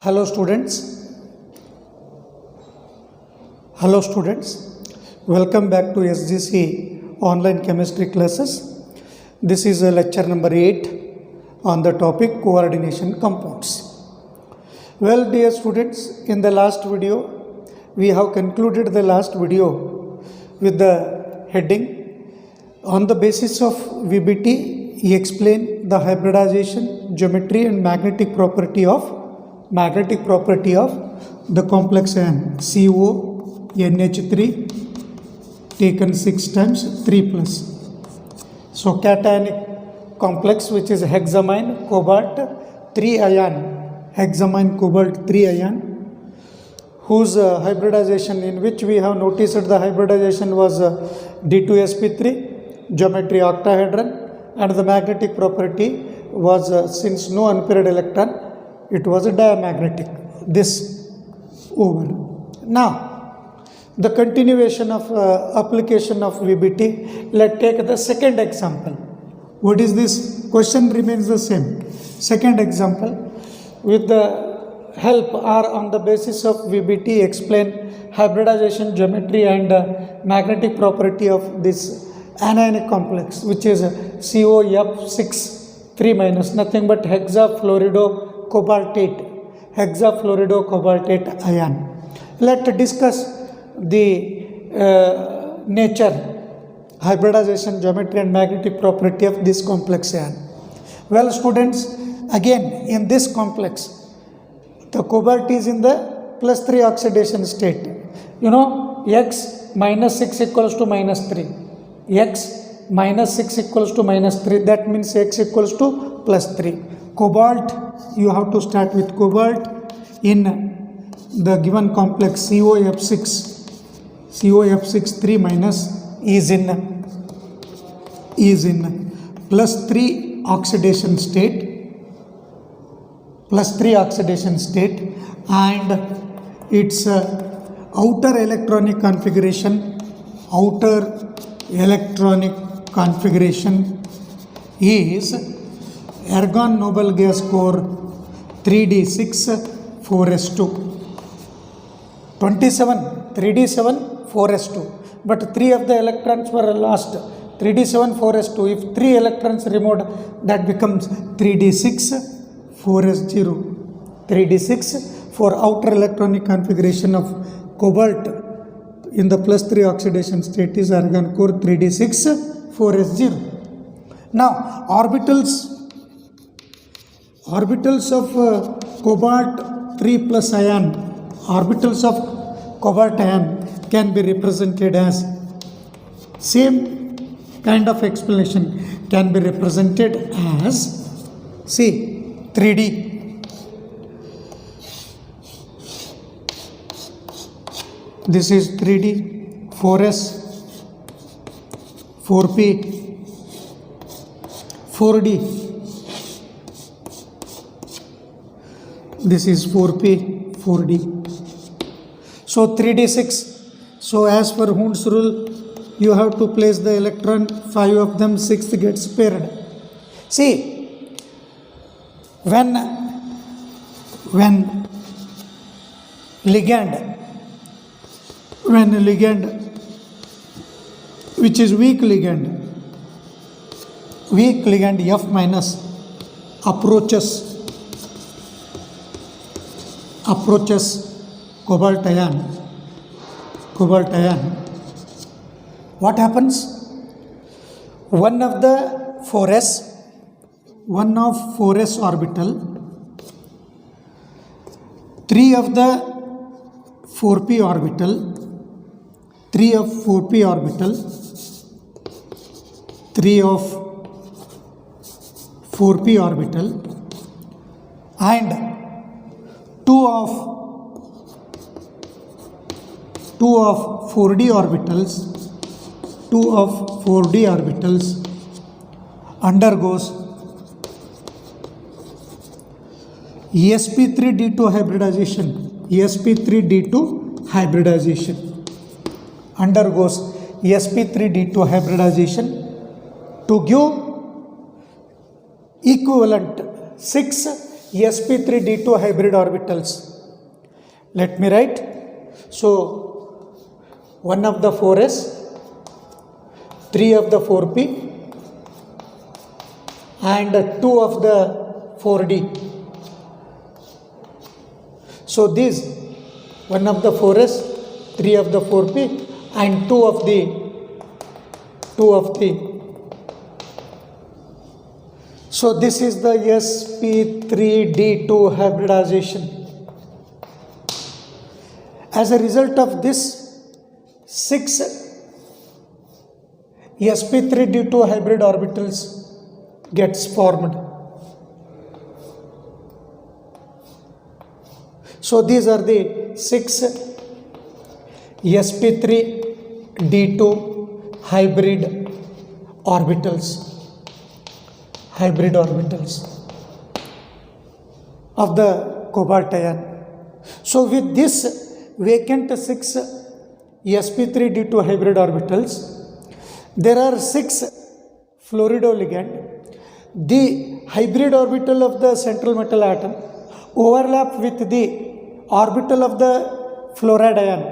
Hello students. Hello students. Welcome back to SGC online chemistry classes. This is lecture number 8 on the topic coordination compounds. Well, dear students, in the last video we have concluded the last video with the heading on the basis of VBT. He explained the hybridization, geometry and magnetic property of the complex ion CONH3 taken 6 times 3 plus. So cationic complex, which is hexamine cobalt 3 ion, hexamine cobalt 3 ion, whose hybridization, in which we have noticed the hybridization was D2sp3, geometry octahedron, and the magnetic property was since no unpaired electron, it was a diamagnetic. This over. Now the continuation of application of VBT. Let's take the second example. What is this? Question remains the same. Second example, with the help or on the basis of VBT, explain hybridization, geometry and magnetic property of this anionic complex, which is COF6 3 minus, nothing but hexafluoridocobaltate ion. Let's discuss the nature, hybridization, geometry and magnetic property of this complex ion. Well, students, again in this complex the cobalt is in the +3 oxidation state. You know, x minus 6 equals to minus 3, x minus 6 equals to minus 3, that means x equals to +3. Cobalt, you have to start with cobalt in the given complex COF6 3 minus is in +3 oxidation state, and its outer electronic configuration is argon noble gas core 3d6 4s2 27 3d7 4s2, but 3 of the electrons were lost. 3d7 4s2, if 3 electrons removed, that becomes 3d6 4s0. 3d6 for outer electronic configuration of cobalt in the +3 oxidation state is argon core 3d6 4s0. Now orbitals of cobalt 3 plus ion, orbitals of cobalt ion can be represented as, same kind of explanation can be represented as, see, 3D. This is 3D, 4S, 4P, 4D. This is 4P, 4D. So 3D6. So as per Hund's rule, you have to place the electron, 5 of them, 6th gets paired. See, when ligand which is weak ligand F minus approaches cobalt ion, what happens? One of 4s orbital, 3 of the 4p orbital, 3 of 4p orbital and 2 of 4d orbitals undergoes sp3d2 hybridization, undergoes sp3d2 hybridization to give equivalent 6 sp3d2 hybrid orbitals. Let me write. So 1 of the 4s, 3 of the 4p, and 2 of the 4d. So these 1 of the 4s, 3 of the 4p, and 2 of the so this is the sp3d2 hybridization. As a result of this, 6 sp3d2 hybrid orbitals gets formed. So these are the 6 sp3d2 hybrid orbitals of the cobalt ion. So with this vacant 6 sp3d2 hybrid orbitals, there are 6 fluorido ligand. The hybrid orbital of the central metal atom overlap with the orbital of the fluoride ion.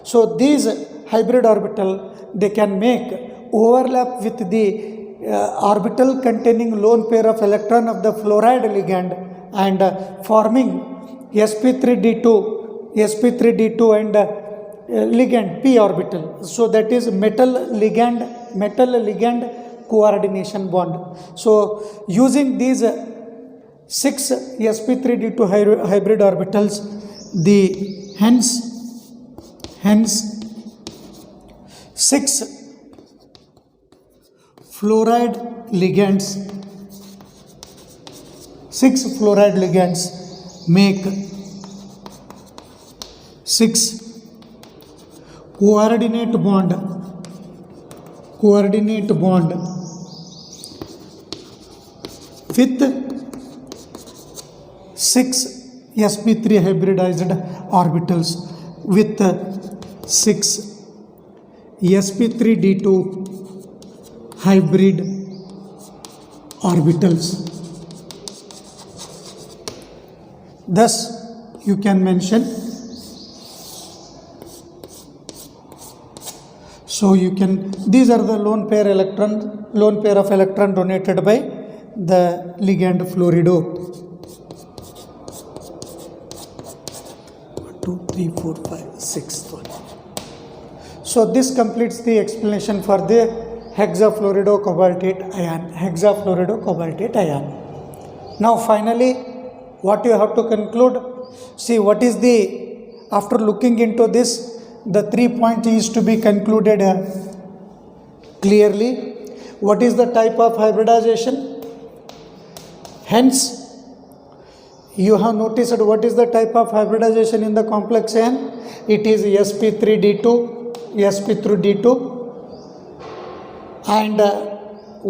So these hybrid orbital, they can make overlap with the orbital containing lone pair of electron of the fluoride ligand and forming sp3d2 and ligand p orbital. So that is metal ligand coordination bond. So using these 6 sp3d2 hybrid orbitals, the hence 6 fluoride ligands make 6 coordinate bond with 6 sp3 hybridized orbitals with 6 sp3d2 hybrid orbitals. Thus you can mention, so you can, these are the lone pair of electron donated by the ligand fluorido. 1 2 3 4 5 6th one. So this completes the explanation for the hexafluorido cobaltate ion. Now finally, what you have to conclude, see what is the, after looking into this, the 3 points is to be concluded clearly. What is the type of hybridization? Hence you have noticed what is the type of hybridization in the complex ion. It is sp3d2 and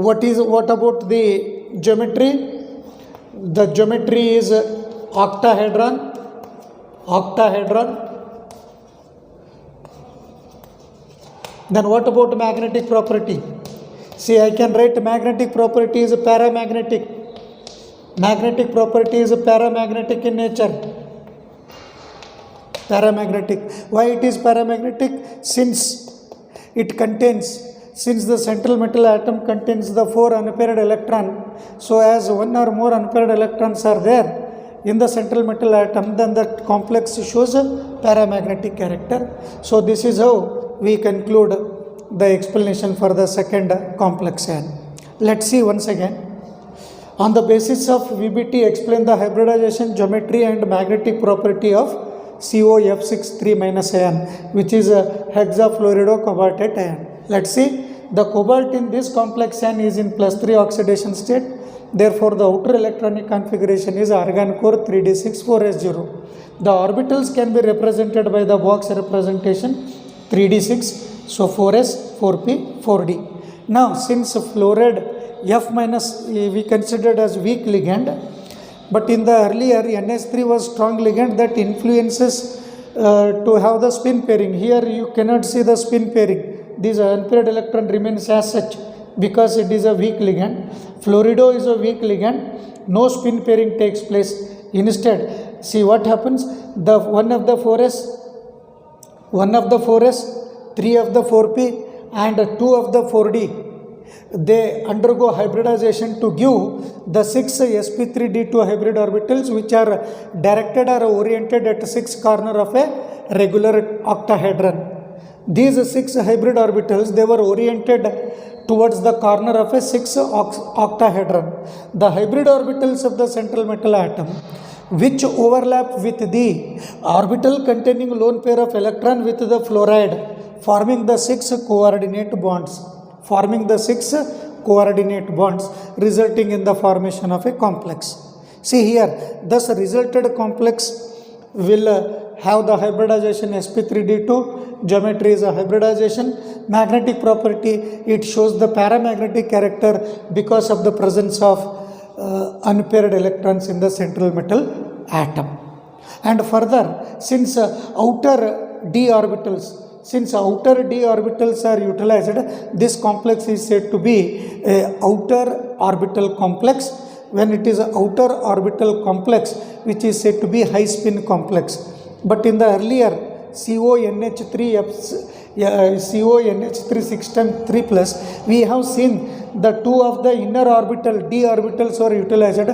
what about the geometry? The geometry is octahedron. Then what about magnetic property? See, I can write magnetic property is paramagnetic. Magnetic property is paramagnetic in nature. Paramagnetic. Why it is paramagnetic? Since the central metal atom contains the 4 unpaired electron, so as one or more unpaired electrons are there in the central metal atom, then the complex shows a paramagnetic character. So this is how we conclude the explanation for the second complex ion. Let's see once again. On the basis of VBT, explain the hybridization, geometry and magnetic property of COF6 ion, which is a hexafluorido cobaltate ion. Let's see. The cobalt in this complex ion is in +3 oxidation state. Therefore, the outer electronic configuration is argon core 3d6 4s0. The orbitals can be represented by the box representation 3d6, so 4s, 4p, 4d. Now, since fluoride F- we considered as weak ligand, but in the earlier NH3 was strong ligand that influences to have the spin pairing. Here you cannot see the spin pairing. This unpaired electron remains as such because it is a weak ligand. Fluorido is a weak ligand no spin pairing takes place. Instead, see what happens, the one of the 4s, 3 of the 4p and 2 of the 4d, they undergo hybridization to give the 6 sp3d2 hybrid orbitals, which are directed or oriented at 6 corner of a regular octahedron. These 6 hybrid orbitals, they were oriented towards the corner of a 6 octahedron. The hybrid orbitals of the central metal atom, which overlap with the orbital containing lone pair of electron with the fluoride, forming the 6 coordinate bonds, resulting in the formation of a complex. See here, thus resulted complex will have the hybridization sp3d2. Geometry is a hybridization. Magnetic property, it shows the paramagnetic character because of the presence of unpaired electrons in the central metal atom. And further, since outer d orbitals are utilized, this complex is said to be a outer orbital complex. When it is an outer orbital complex, which is said to be high spin complex. But in the earlier CONH3 6 times 3 plus, we have seen the 2 of the inner orbital d orbitals are utilized.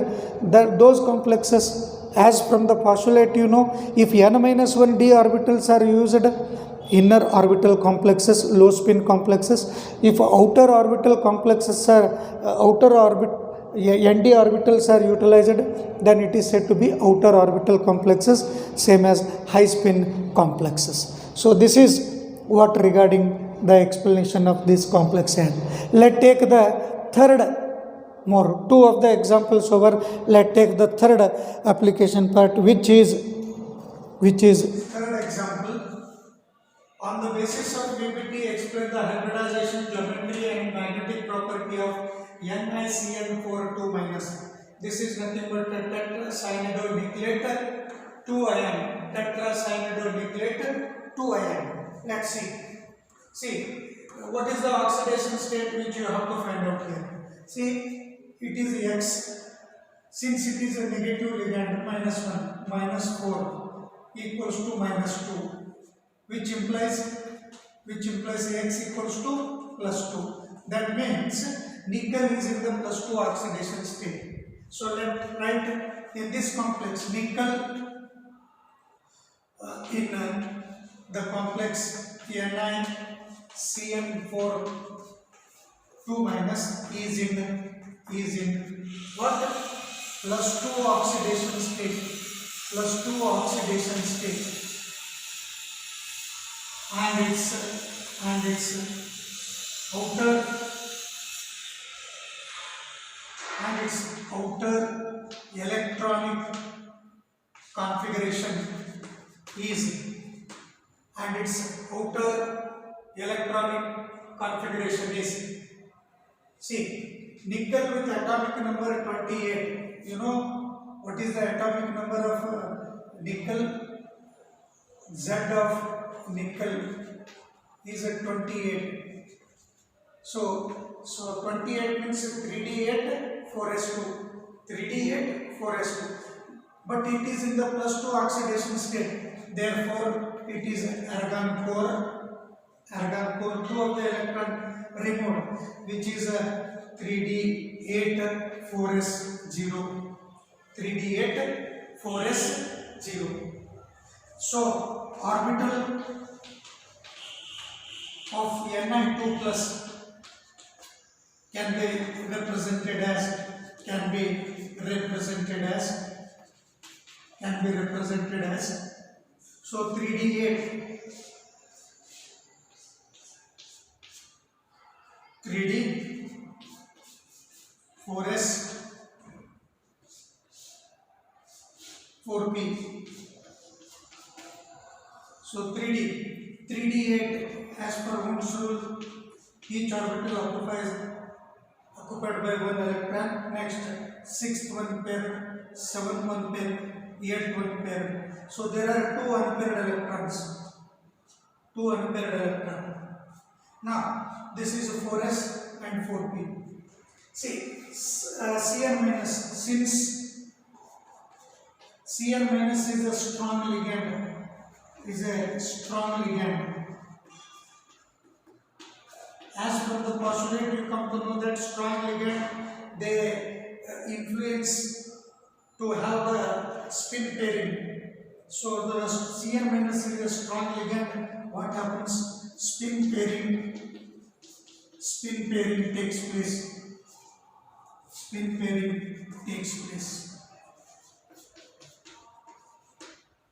Those complexes, as from the postulate, if n-1 d orbitals are used, inner orbital complexes, low spin complexes. If outer orbital complexes are nd orbitals are utilized, then it is said to be outer orbital complexes, same as high spin complexes. So this is what regarding the explanation of this complex end. Let's take the third, more 2 of the examples over. Let's take the third application part, which is third example. On the basis of VBT, explain the hybridization geometry and magnetic property of NiCN42-. This is nothing but a tetracyanidonyclate 2 ion. Tetracyanidonyclate 2 ion. Let's see. What is the oxidation state which you have to find out here? See, it is X. Since it is a negative ligand, -1, -4 equals to -2. Which implies X equals to +2. That means nickel is in the +2 oxidation state. So let's write in this complex nickel in the complex NiCN4 2- is in what? +2 oxidation state. And its outer electronic configuration is see, nickel with atomic number 28. You know what is the atomic number of nickel? Z of nickel is at 28. So 28 means 3d8 4s2. But it is in the +2 oxidation state. Therefore, it is argon core. 2 of the electron removed, which is 3d8 4s0. So orbital of Ni2 plus can be represented as so 3d8 3d 4s 4p. So 3d8 as per Hund's rule, each orbital occupied by 1 electron. Next, 6th one pair, 7th one pair, 8th one pair. So there are 2 unpaired electrons. Now this is 4s and 4p. See, Cn minus, since Cn minus is a strong ligand, as from the postulate you come to know that strong ligand they influence to have the spin pairing. So the Cn minus is a strong ligand. What happens? Spin pairing takes place. Spin pairing takes place.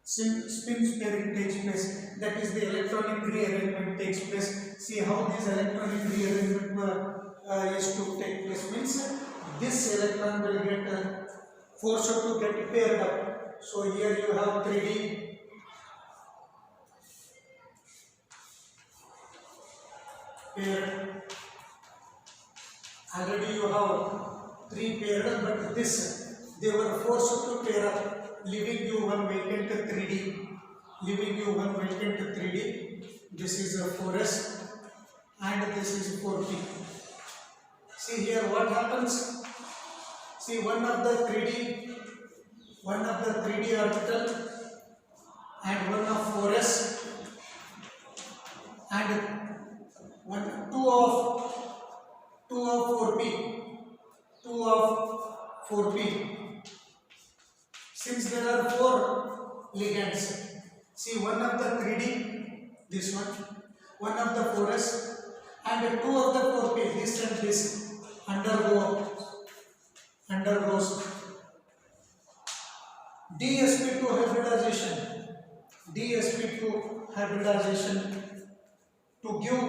Spin pairing takes place. That is, the electronic rearrangement takes place. See how this electronic rearrangement is to take place. Means this electron will get forced to get paired up. So here you have 3D paired. Already you have 3 paired, but this they were forced to pair up, leaving you one vacant 3D. This is a 4s and this is 4p. See here what happens. See one of the 3D orbital and one of 4s and two of 4p. Since there are 4 ligands, see one of the 3D, this one of the 4s and 2 of the 4p, this and this undergoes DsP2 hybridization to give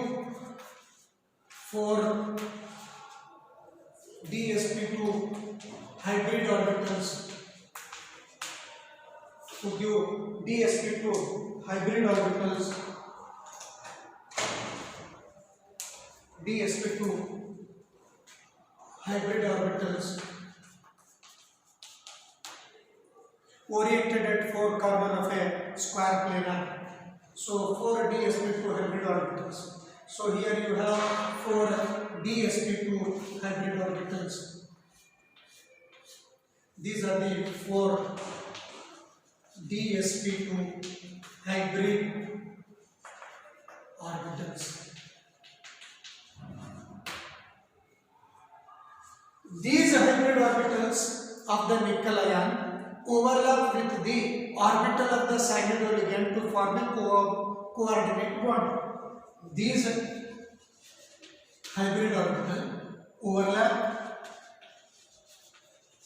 4 DsP2 hybrid orbitals. To give DsP2 hybrid orbitals, oriented at 4 corner of a square planar. So 4 DsP2 hybrid orbitals. So here you have 4 DsP2 hybrid orbitals. These are the 4 DsP2 hybrid orbitals. These hybrid orbitals of the nickel ion overlap with the orbital of the cyanidoligand to form a coordinate bond. These hybrid orbital overlap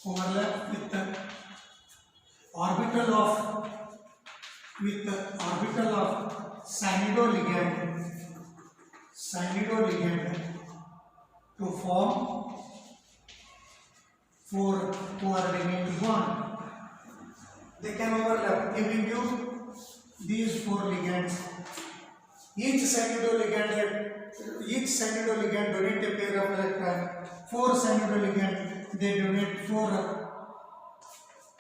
with the orbital of cyanidoligand to form 4 coordinate bond. They can overlap, giving you these 4 ligands. Each cyanidoligand donate a pair of electrons. 4 cyanidoligand they donate 4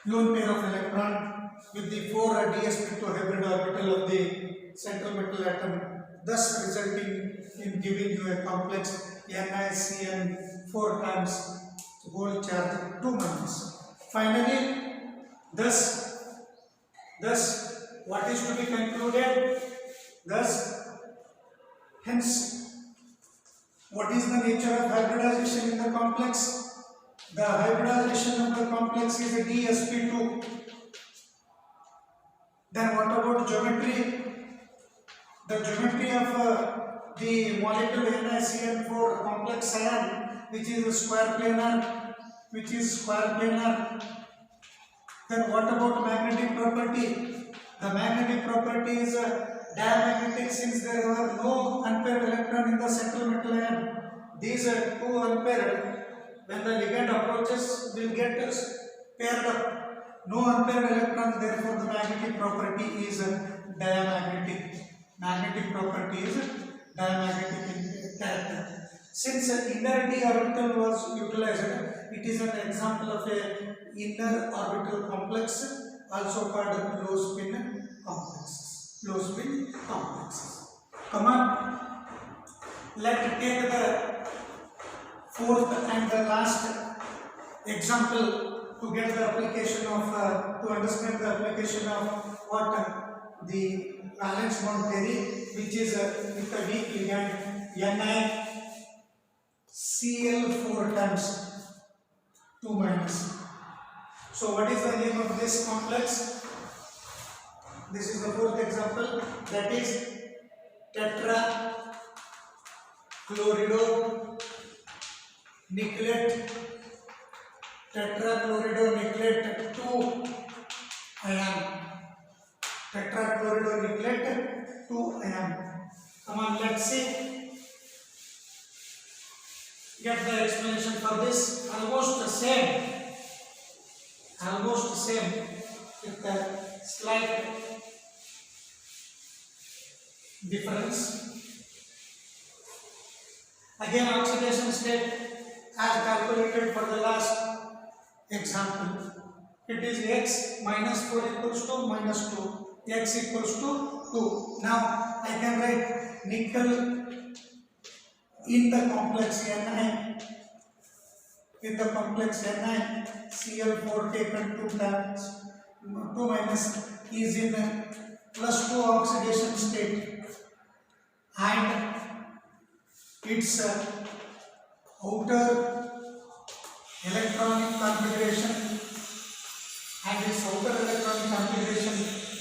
lone pair of electron with the 4 DsP2 hybrid orbital of the central metal atom, thus resulting in giving you a complex NiCN 4 times whole charge 2 minus. Finally, thus what is to be concluded? Hence, what is the nature of hybridization in the complex? The hybridization of the complex is a DsP2. Then what about geometry? The geometry of the molecule NiCN4 complex ion, which is square planar. Then what about magnetic property? The magnetic property is diamagnetic, since there were no unpaired electron in the central metal ion. These are 2 unpaired. When the ligand approaches, will get paired up. No unpaired electrons, therefore the magnetic property is diamagnetic. Magnetic property is diamagnetic in character. Since inner d orbital was utilized, it is an example of a inner orbital complex, also called low spin complexes. Come on, let's take the 4th and the last example to get the application of to understand the application of what the valence bond theory, which is with a weak ligand NiCl 4 times 2 minus. So what is the name of this complex? This is the fourth example, that is tetrachloridoniclate 2 ion. Tetrachloridoniclate 2 ion. Come on, let's see. Get the explanation for this. Almost the same with the slight difference. Again, oxidation state as calculated for the last example. It is x minus 4 equals to minus 2, x equals to 2. Now I can write nickel in the complex Ni, in the complex Ni, Cl4 taken 2 times 2 minus is in plus 2 oxidation state, and its outer electronic configuration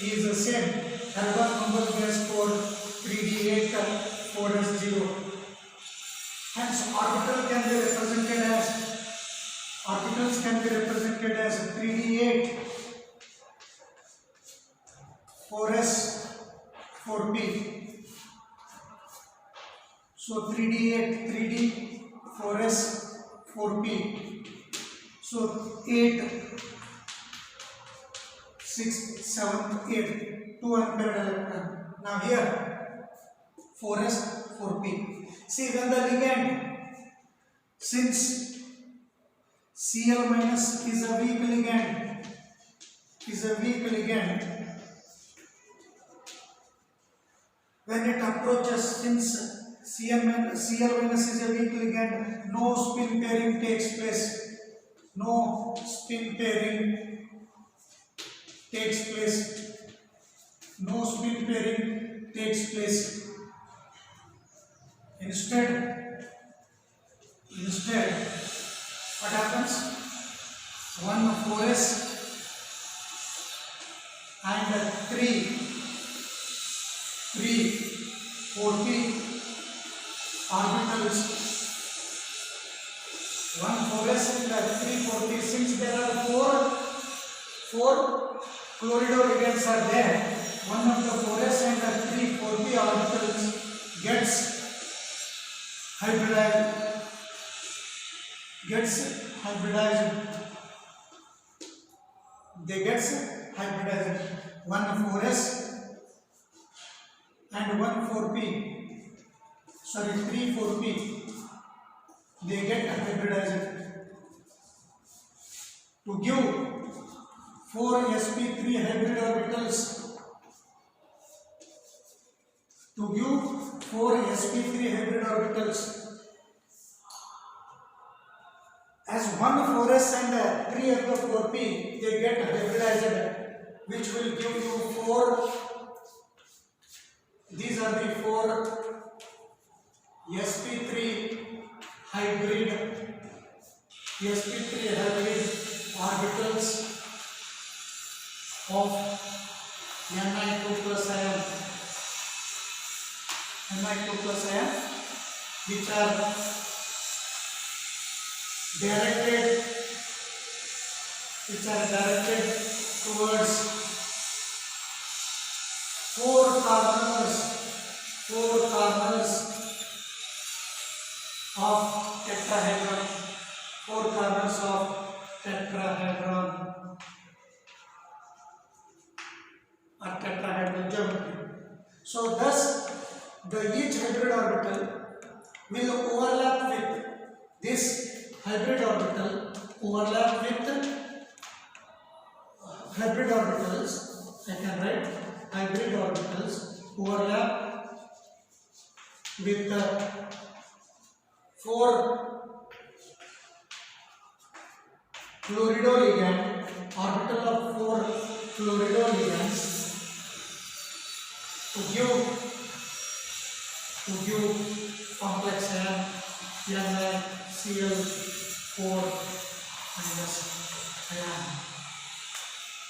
is the same. Carbon number gas for 3d8 4s0. Hence orbitals can be represented as 3d8 4s 4p. So 3d8 3d 4s 4p. So 8 6 7 8 2 unpaired electron. Now here 4s 4p. See, when the ligand, since Cl minus is a weak ligand, when it approaches, since Cl minus is a weak ligand, no spin pairing takes place. Instead, what happens? 1 4s and 3 4p orbitals. 1 4s and 3 4p. Since there are four chlorido ligands are there, one of the 4s and 3 4p orbitals gets hybridized. They gets hybridized. 1 4s and 1 4p. Sorry, 3 4p. They get hybridized to give 4 sp3 hybrid orbitals. As 1 4s and 3 of the 4p, they get hybridized, which will give you 4. These are the 4 sp3 hybrid orbitals of Ni2 plus ion, which are directed towards 4 corners of tetrahedron. 4 corners of tetrahedron or tetrahedral geometry. So thus each hybrid orbital will overlap with this hybrid orbital, hybrid orbitals. I can write hybrid orbitals overlap with the 4 Fluorido ligand, orbital of 4 fluorido ligands to give complex NaCl4 minus ion.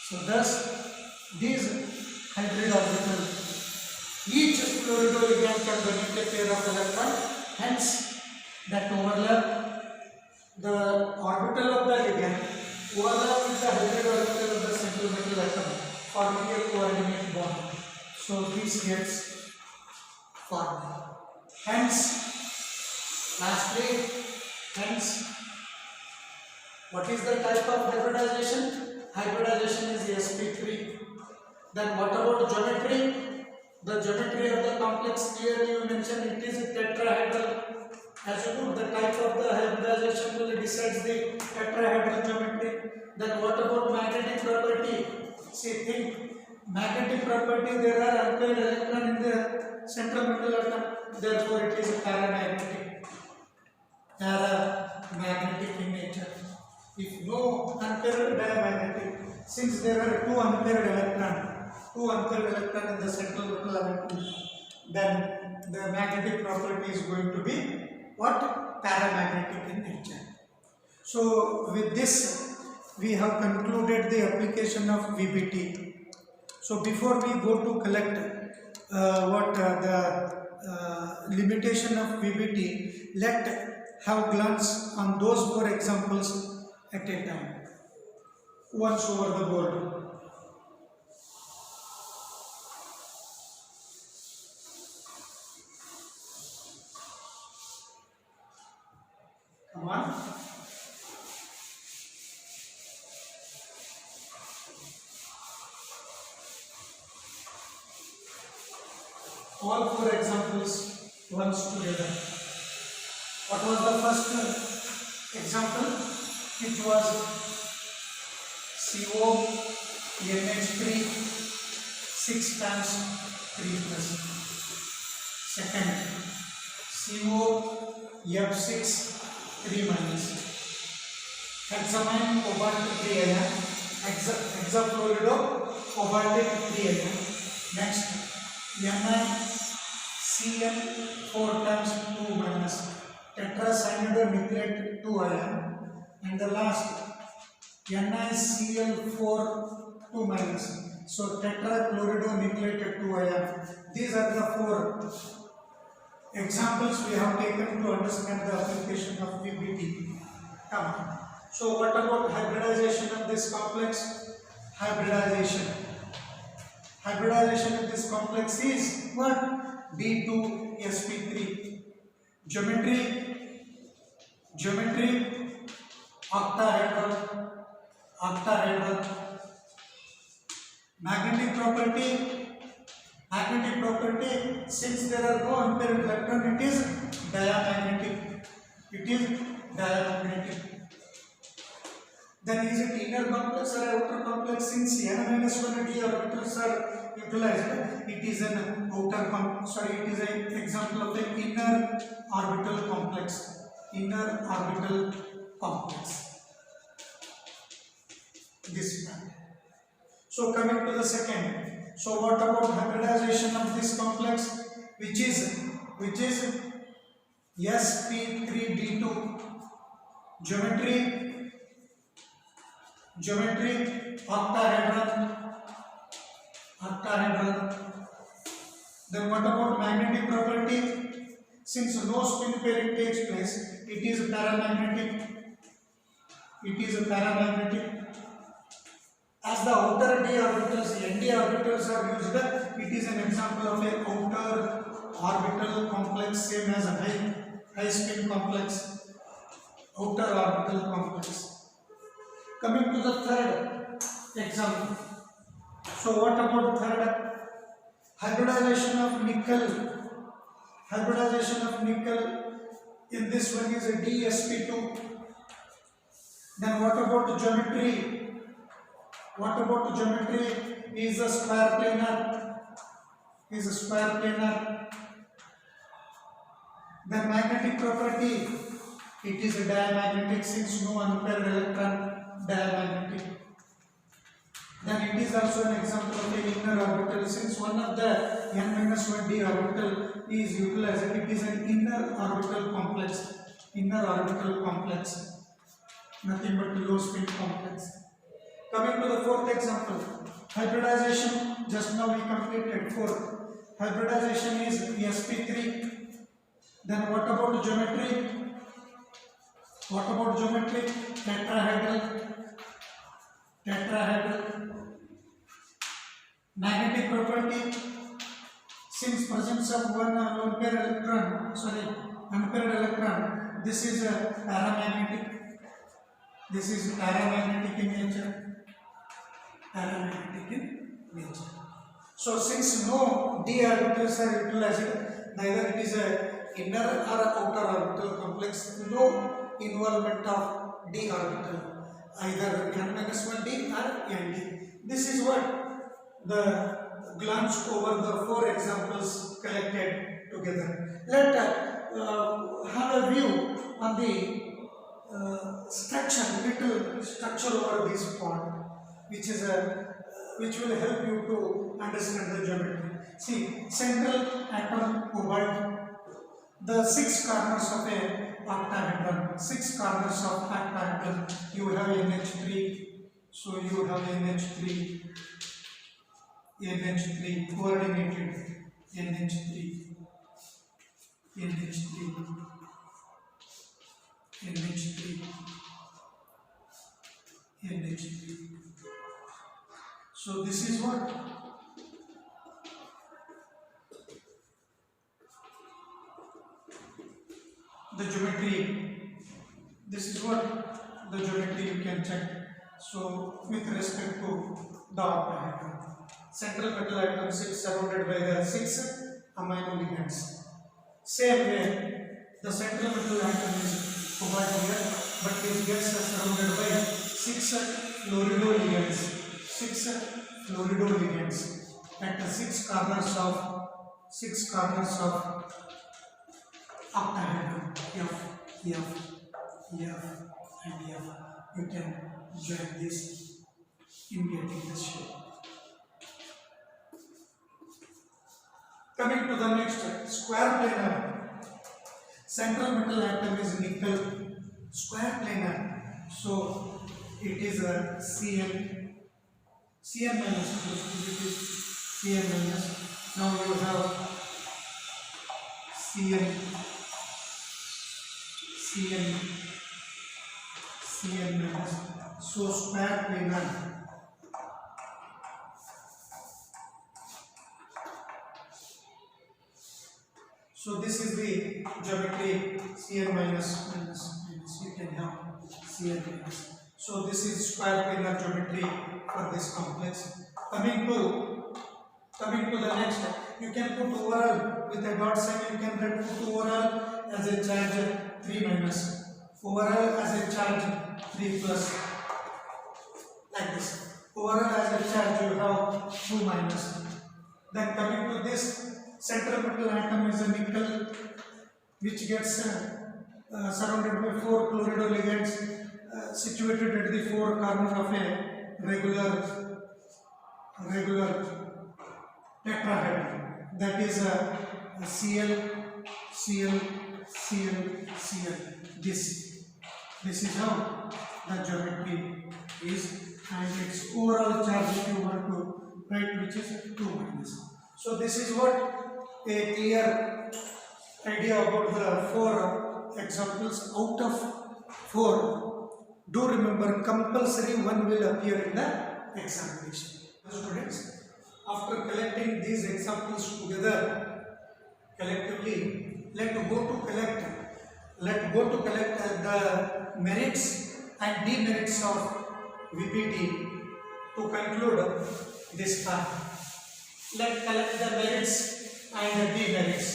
So thus these hybrid orbital, each fluorido ligand can donate a pair of electron, hence that overlap the orbital of the ligand overlap with the hybrid orbital of the central metal atom, forming a coordinate bond. So this gets formed. Hence, lastly, what is the type of hybridization? Hybridization is sp3. Then what about geometry? The geometry of the complex, clearly you mentioned it is tetrahedral. As you know, the type of the hybridization will decide the tetrahedral geometry. Then what about magnetic property? See, think magnetic property, there are unpaired electron in the central metal atom, therefore it is paramagnetic in nature. If no unpaired, diamagnetic. Since there are two unpaired electron in the central metal atom, then the magnetic property is going to be what? Paramagnetic in nature. So with this we have concluded the application of VBT. So before we go to collect the limitation of VBT, let have glance on those 4 examples at a time, once over the board. Come on. All 4 examples once together. What was the first example? It was CO NH3 6 times 3 plus. Second, CO F6 3 minus. Hexamine cobalt 3 ion, hexafluorido cobaltic 3 ion. Next, NiCl4 times 2 minus, tetracyanidonitrate 2 ion, and the last NiCl4 2 minus, so tetrachloridonucleate 2 ion. These are the 4 examples we have taken to understand the application of VBT. Come on. So what about hybridization of this complex? Hybridization of this complex is what? D2sp3. Geometry octahedral. Magnetic property, since there are no unpaired electron, it is diamagnetic. Then is it inner complex or outer complex? Since n-1d orbitals are utilized, it is an outer complex. Sorry, it is an example of the inner orbital complex. This one. So coming to the second. So what about hybridization of this complex, which is sp3d2? Geometry octahedral. Then what about magnetic property? Since no spin pairing takes place, it is paramagnetic. As the outer d orbitals, nd orbitals are used, it is an example of a outer orbital complex, same as a high spin complex, outer orbital complex. Coming to the third example. So what about third? Hybridization of nickel. In this one is a dsp2. Then what about geometry? Is a square planar. Then magnetic property, it is a diamagnetic since no unpaired electron. diamagnetic. Then it is also an example of an inner orbital. Since one of the n-1d orbital is utilized, it is an inner orbital complex. Inner orbital complex, nothing but low spin complex. Coming to the fourth example, hybridization. Just now we completed 4. Hybridization is sp3. Then what about geometry? What about geometry? Tetrahedral. Magnetic property. Since presence of one unpaired electron, this is a paramagnetic. This is paramagnetic in nature. So since no d orbitals are utilized, neither it is a inner or outer orbital complex, no involvement of d orbital, either n-1d or nd. This is what the glance over the 4 examples collected together. Let have a view on the little structure over this point, which will help you to understand the geometry. See, central atom cobalt, the 6 corners of a octahedron. 6 corners of octahedron. You have NH3, so you have NH3 coordinated NH3. So this is what the geometry. This is what the geometry you can check. So with respect to the octahedron, central metal atom is surrounded by the 6 amino ligands. Same way, the central metal atom is cobalt here, but it gets surrounded by 6 fluorido ligands. 6 fluorido ligands at the 6 corners of octahedron. F, and F. You can join this in getting this shape. Coming to the next, square planar. Central metal atom is nickel. Square planar. So it is a Cn minus. Cn minus. Now you have Cn minus. So square planar. So this is the geometry. Cn minus. You can have Cn minus. So this is square planar geometry for this complex. Coming to the next, you can put overall with a dot sign. You can put overall as a charge 3 minus, overall as a charge 3 plus, like this. Overall as a charge you have 2 minus. Then coming to this, central metal atom is a nickel, which gets surrounded by 4 fluorido ligands situated at the 4 corners of a regular tetrahedron. That is a Cl. This is how the geometry is, and its overall charge, if you want to write, which is 2 minus. So this is what a clear idea about the 4 examples out of 4. Do remember, compulsory one will appear in the examination. Students, after collecting these examples together collectively, let go to collect the merits and demerits of VPT to conclude this part. Let's collect the merits and the demerits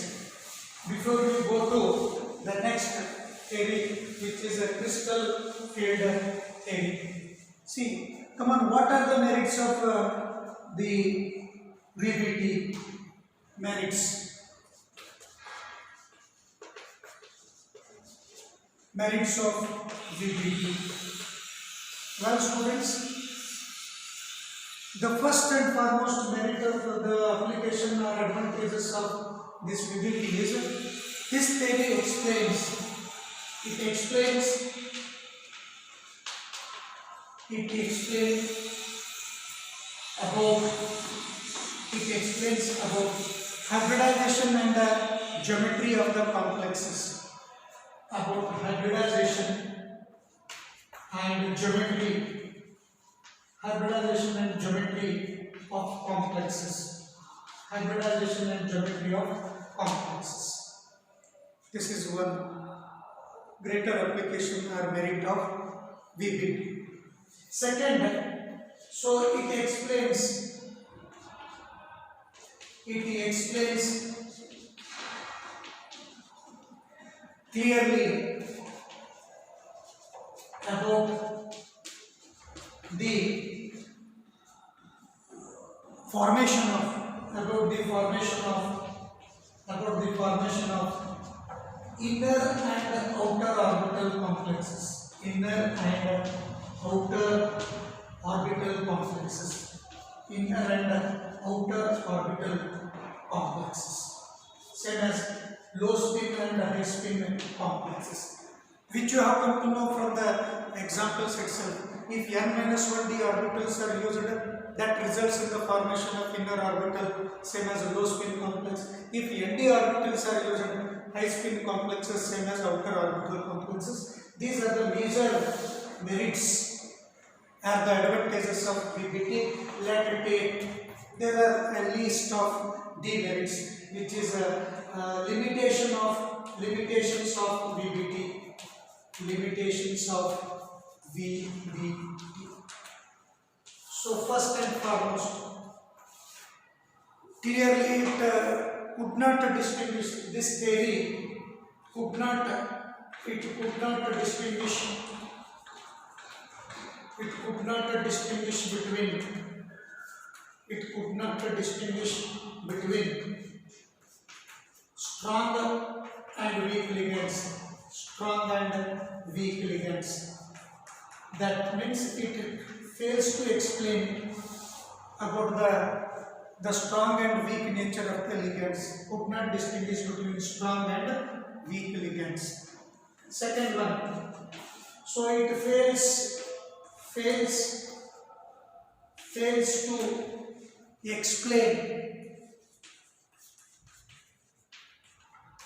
before we go to the next theory, which is a crystal field theory. See, come on, what are the merits of the VPT? Merits of VPT. Well, students, the first and foremost merit of the application or advantages of this VBT is this theory explains about hybridization and geometry of the complexes. About hybridization and geometry of complexes. Hybridization and geometry of complexes. This is one greater application or merit of VBT. Second, so it explains clearly about the formation of inner and outer orbital complexes. Inner and outer orbital complexes. Same as low spin and high spin complexes, which you have come to know from the examples itself. If n-1d orbitals are used, that results in the formation of inner orbital, same as a low spin complex. If nd orbitals are used, high spin complexes, same as outer orbital complexes. These are the major merits and the advantages of VBT. Let take there are a list of demerits, which is a limitations of VBT. So first and foremost, clearly it could not distinguish. This theory could not distinguish between strong and weak ligands. That means it fails to explain about the strong and weak nature of the ligands. Could not distinguish between strong and weak ligands. Second one, so it fails to explain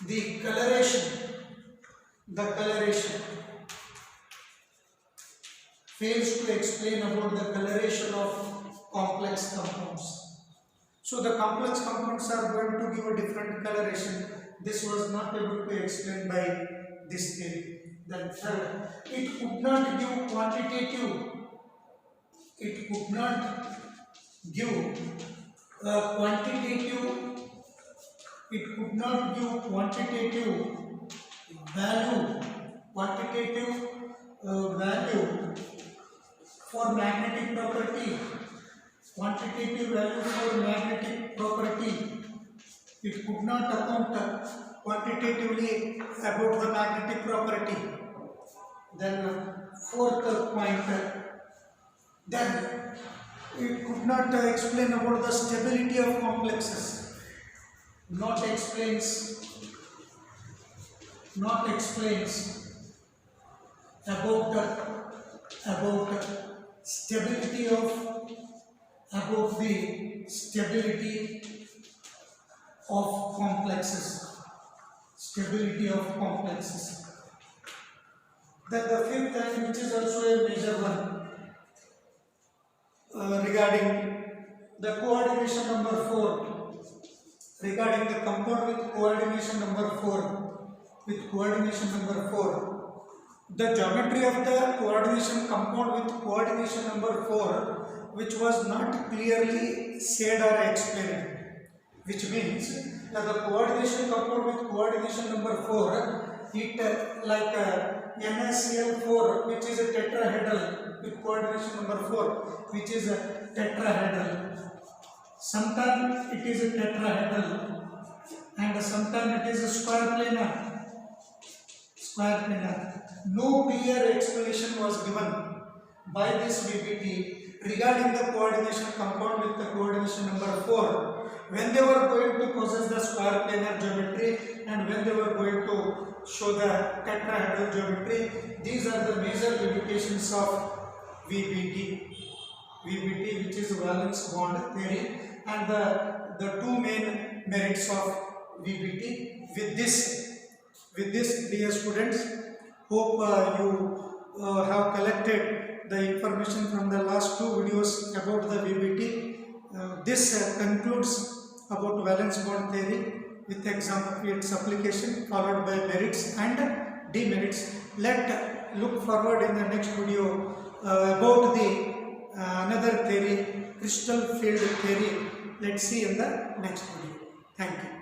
the coloration. Fails to explain about the coloration of complex compounds. So the complex compounds are going to give a different coloration. This was not able to explain by this theory. Then third, it could not give quantitative value for magnetic property. It could not account quantitatively about the magnetic property. Then fourth point, then it could not explain about the stability of complexes. Not explains about stability of complexes. Then the fifth, and which is also a major one, regarding the coordination number 4, regarding the compound with coordination number 4, the geometry of the coordination compound with coordination number 4, which was not clearly said or explained, which means that the coordination compound with coordination number 4, it like NaCl4, which is a tetrahedral, with coordination number 4, which is a tetrahedral. Sometimes it is a tetrahedral and sometimes it is a square planar. No clear explanation was given by this VBT regarding the coordination compound with the coordination number 4, when they were going to possess the square planar geometry and when they were going to show the tetrahedral geometry. These are the major limitations of VBT, which is valence bond theory, and the two main merits of VBT. With this, dear students, hope you have collected the information from the last two videos about the VBT. This concludes about valence bond theory with its application, followed by merits and demerits. Let look forward in the next video about the another theory, crystal field theory. Let's see in the next video. Thank you.